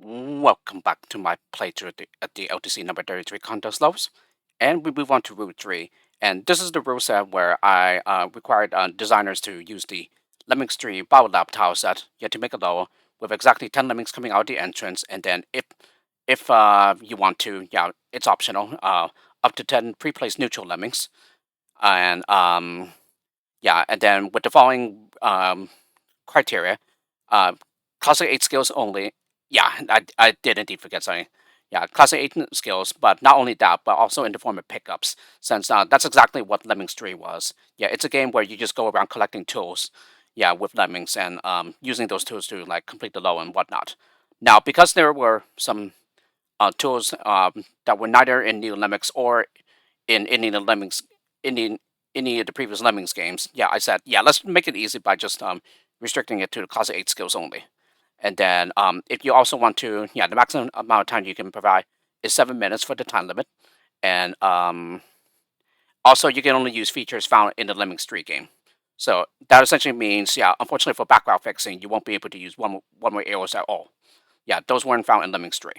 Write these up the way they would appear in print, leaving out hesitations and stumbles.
Welcome back to my playthrough at the LDC number 33 contest levels. And we move on to Rule 3. And this is the rule set where I required designers to use the Lemmings Tree Power Lab tile set to make a level with exactly 10 lemmings coming out the entrance. And then if you want to, it's optional, up to 10 pre-placed neutral lemmings. And and then with the following criteria, classic 8 skills only. Yeah, I did indeed forget something. Yeah, classic 8 skills, but not only that, but also in the form of pickups, since that's exactly what Lemmings 3 was. Yeah, it's a game where you just go around collecting tools, with lemmings and using those tools to like complete the level and whatnot. Now, because there were some tools that were neither in New Lemmings or in any of the Lemmings, any of the previous Lemmings games, I said, let's make it easy by just restricting it to the classic 8 skills only. And then if you also want to, the maximum amount of time you can provide is 7 minutes for the time limit. And also you can only use features found in the Lemmings 3 game. So that essentially means, unfortunately for background fixing, you won't be able to use one-way arrows at all. Yeah, those weren't found in Lemmings 3.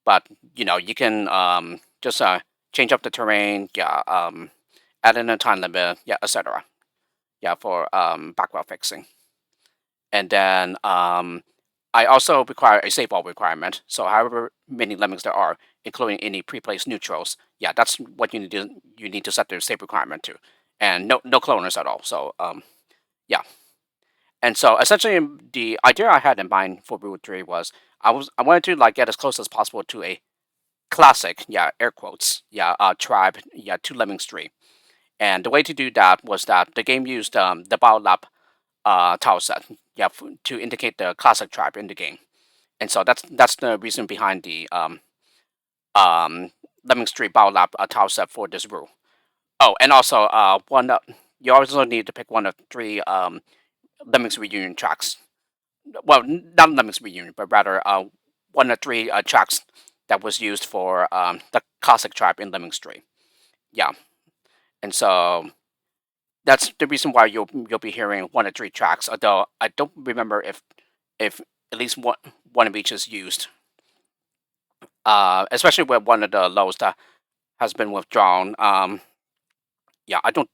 But, you can just change up the terrain, add in a time limit, etc. For background fixing. And then I also require a save all requirement. So however many lemmings there are, including any pre-placed neutrals, that's what you need to set the save requirement to, and no cloners at all. So and so essentially the idea I had in mind for Rule 3 was I wanted to like get as close as possible to a classic, air quotes, tribe, to Lemmings 3. And the way to do that was that the game used the Biolab tile set, to indicate the classic tribe in the game, and so that's the reason behind the Lemmings 3 Biolab tile set for this rule. Oh, and also you also need to pick one of 3 Lemmings reunion tracks. Well, not Lemmings reunion, but rather one of 3 tracks that was used for the classic tribe in Lemmings 3. Yeah, and so that's the reason why you'll be hearing 1 or 3 tracks. Although I don't remember if at least one of each is used, especially with one of the lows that has been withdrawn. I don't.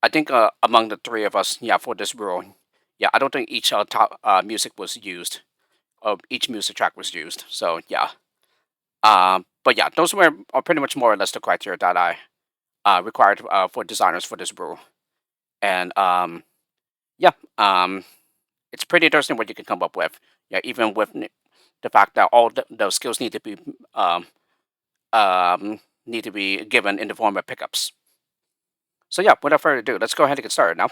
I think among the 3 of us, for this rule, I don't think each top music was used, or each music track was used. So but those are pretty much more or less the criteria that I required for designers for this rule. And it's pretty interesting what you can come up with. Even with the fact that all those skills need to be given in the form of pickups. So without further ado, let's go ahead and get started now.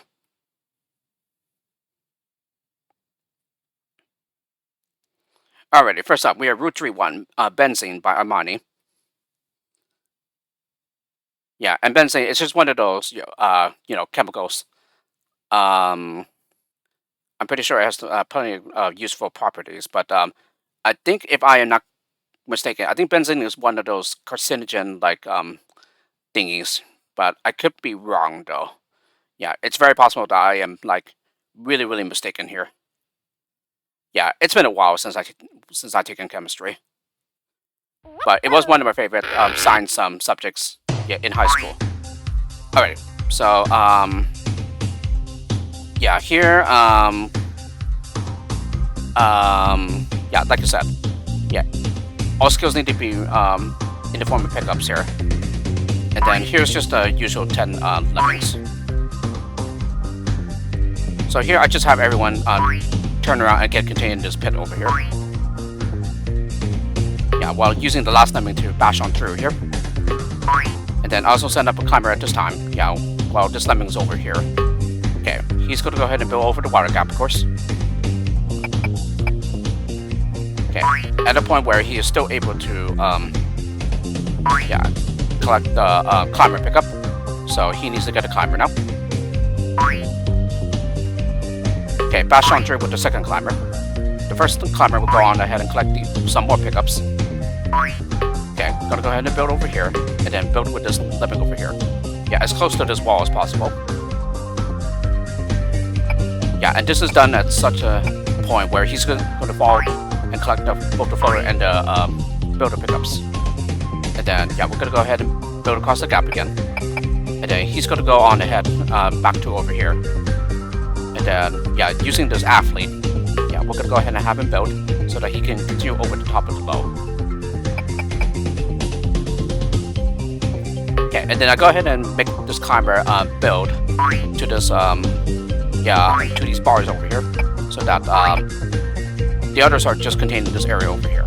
Alrighty, first up, we have Route 3-1, Benzene by Armani. Yeah, and benzene is just one of those, chemicals. I'm pretty sure it has plenty of useful properties, but I think if I am not mistaken, I think benzene is one of those carcinogen like thingies, but I could be wrong though. Yeah, it's very possible that I am like really mistaken here. Yeah, it's been a while since I've taken chemistry, but it was one of my favorite science subjects in high school. Alright, so here like I said, all skills need to be in the form of pickups here. And then here's just the usual 10 lemmings. So here I just have everyone turn around and get contained in this pit over here. While using the last lemming to bash on through here. And then also send up a climber at this time, while this lemming's over here. Okay, he's going to go ahead and build over the water gap, of course. Okay, at a point where he is still able to, collect the climber pickup. So he needs to get a climber now. Okay, bash on through with the second climber. The first climber will go on ahead and collect some more pickups. Okay, gonna go ahead and build over here, and then build with this lemming over here. As close to this wall as possible. And this is done at such a point where he's going to fall and collect both the floater and the builder pickups. And then, yeah, we're gonna go ahead and build across the gap again. And then he's gonna go on ahead back to over here. And then, yeah, using this athlete, yeah, we're gonna go ahead and have him build so that he can continue over the top of the low. Okay, and then I go ahead and make this climber build to this, to these bars over here, so that the others are just contained in this area over here.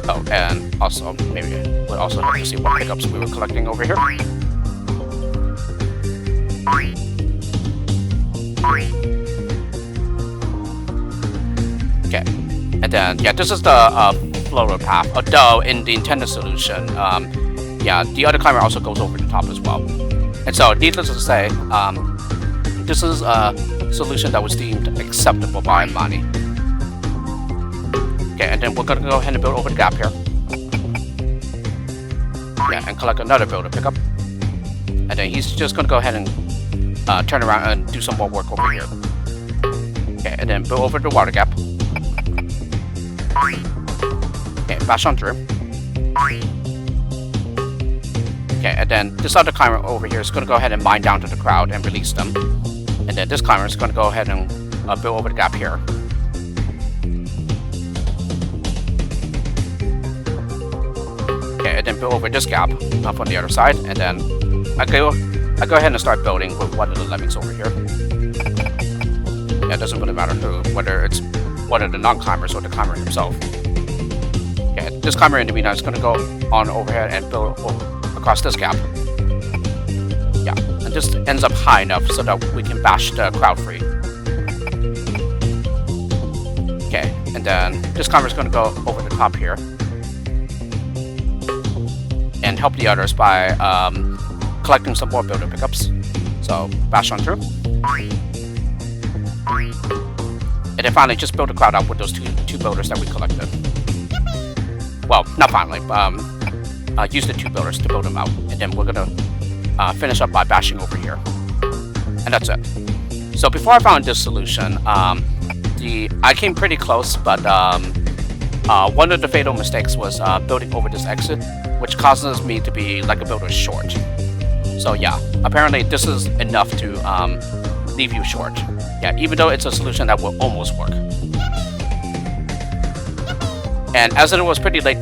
Oh, and also, maybe we'll also have to see what pickups we were collecting over here. Okay, and then, yeah, this is the floater path, although in the intended solution, yeah, the other climber also goes over the top as well. And so, needless to say, this is a solution that was deemed acceptable by Armani. Okay, and then we're gonna go ahead and build over the gap here. Yeah, and collect another builder pickup. And then he's just gonna go ahead and turn around and do some more work over here. Okay, and then build over the water gap. Okay, bash on through. Okay, and then this other climber over here is gonna go ahead and mine down to the crowd and release them. And then this climber is gonna go ahead and build over the gap here. Okay, and then build over this gap from the other side, and then I go ahead and start building with one of the lemmings over here. Yeah, it doesn't really matter who, whether it's one of the non-climbers or the climber himself. Okay, this climber in the meantime is going to go on overhead and build across this gap. Yeah, and this ends up high enough so that we can bash the crowd free. Okay, and then this climber is going to go over the top here and help the others by collecting some more builder pickups. So bash on through. And then finally just build the crowd up with those two builders that we collected. Well, not finally, use the two builders to build them out. And then we're gonna finish up by bashing over here. And that's it. So before I found this solution, I came pretty close, but one of the fatal mistakes was building over this exit, which causes me to be like a builder short. So yeah, apparently this is enough to leave you short. Yeah, even though it's a solution that will almost work. And as it was pretty late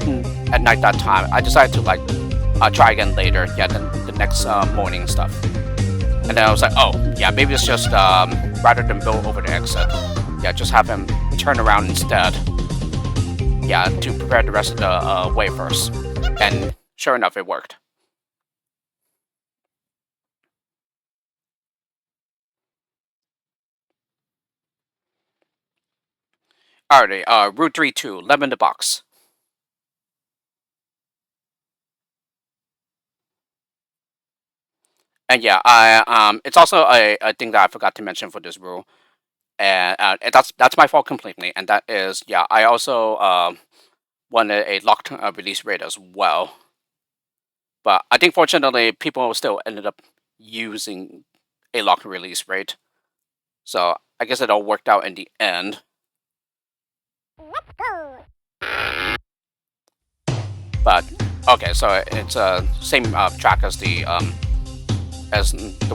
at night that time, I decided to try again later, yeah, the next morning and stuff. And then I was like, oh, yeah, maybe it's just rather than build over the exit, yeah, just have him turn around instead. Yeah, to prepare the rest of the way first. And sure enough, it worked. Alrighty, Route 3-2, Lemon the Box. And yeah, it's also a thing that I forgot to mention for this rule. And that's my fault completely. And that is, yeah, I also wanted a locked release rate as well. But I think fortunately, people still ended up using a locked release rate. So I guess it all worked out in the end. Let's go. But okay, so it's same track as the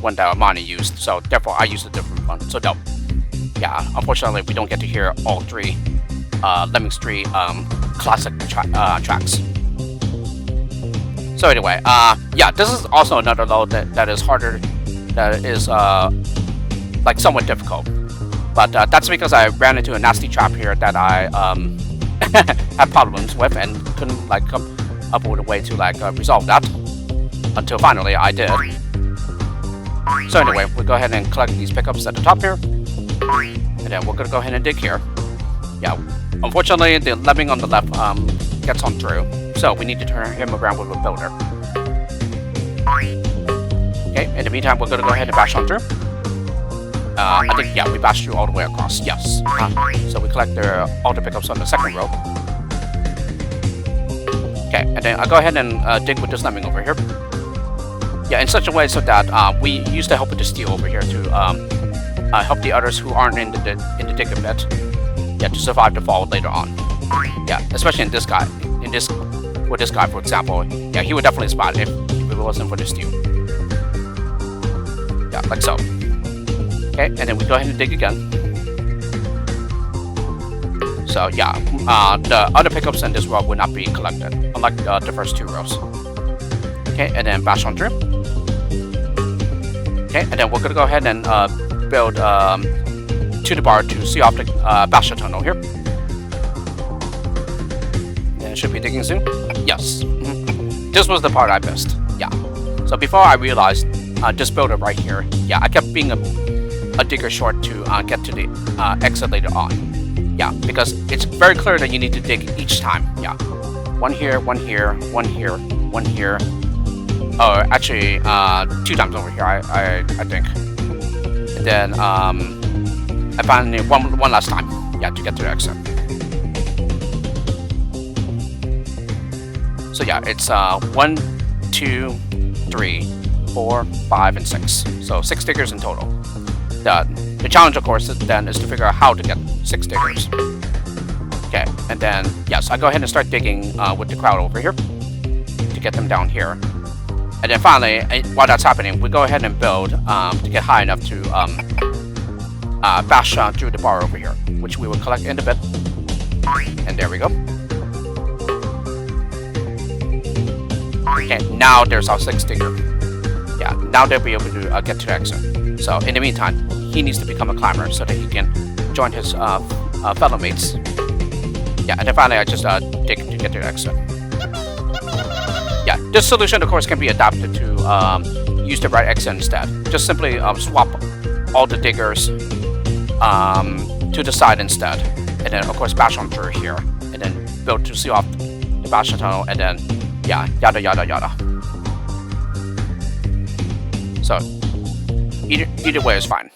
one that Armani used. So therefore, I used a different one. So no, yeah, unfortunately, we don't get to hear all three Lemmings 3 classic tracks. So anyway, yeah, this is also another load that is harder, that is like somewhat difficult. But that's because I ran into a nasty trap here that I had problems with and couldn't like come up with a way to like resolve that until finally I did. So anyway, we'll go ahead and collect these pickups at the top here, and then we're gonna go ahead and dig here. Yeah, unfortunately the lemming on the left gets on through, so we need to turn him around with a builder. Okay, in the meantime, we're gonna go ahead and bash on through. I think, yeah, we bashed through all the way across, yes. So we collect all the pickups on the second row. Okay, and then I'll go ahead and dig with this lemming over here. Yeah, in such a way so that we use the help with the steel over here to help the others who aren't in the dig a bit. yeah, to survive the fall later on. Yeah, especially in this guy, with this guy, for example, yeah, he would definitely spot if it wasn't for this stew. Yeah, like so. Okay, and then we go ahead and dig again. So yeah, the other pickups in this row will not be collected, unlike the first 2 rows. Okay, and then bash on through. Okay, and then we're gonna go ahead and build to the bar to see off the basher tunnel here. And it should be digging soon. Yes. This was the part I missed. Yeah. So before I realized this builder right here, yeah, I kept being a digger short to get to the exit later on. Yeah, because it's very clear that you need to dig each time. Yeah. 1 here, 1 here, 1 here, 1 here. Oh, actually, 2 times over here, I think. And then I finally one last time. Yeah, to get to the exit. So yeah, it's 1, 2, 3, 4, 5, and 6. So 6 diggers in total. The challenge, of course, then is to figure out how to get 6 diggers. Okay, and then yes, I go ahead and start digging with the crowd over here to get them down here. And then finally, while that's happening, we go ahead and build to get high enough to bash through the bar over here, which we will collect in a bit. And there we go. Okay, now there's our 6th digger. Yeah, now they'll be able to get to the exit. So in the meantime, he needs to become a climber so that he can join his fellow mates. Yeah, and then finally I just dig to get to the exit. Yeah, this solution of course can be adapted to use the right exit instead. Just simply swap all the diggers to the side instead. And then of course bash on through here. And then build to seal off the bash tunnel, and then yeah, yada yada yada. So either way is fine.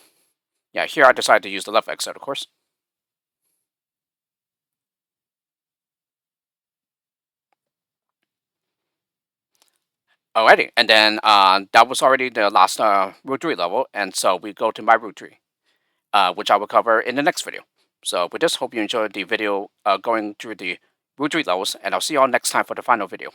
Yeah, here I decided to use the left exit, of course. Alrighty, and then that was already the last root 3 level, and so we go to my root 3, which I will cover in the next video. So with this, hope you enjoyed the video going through the root 3 levels, and I'll see you all next time for the final video.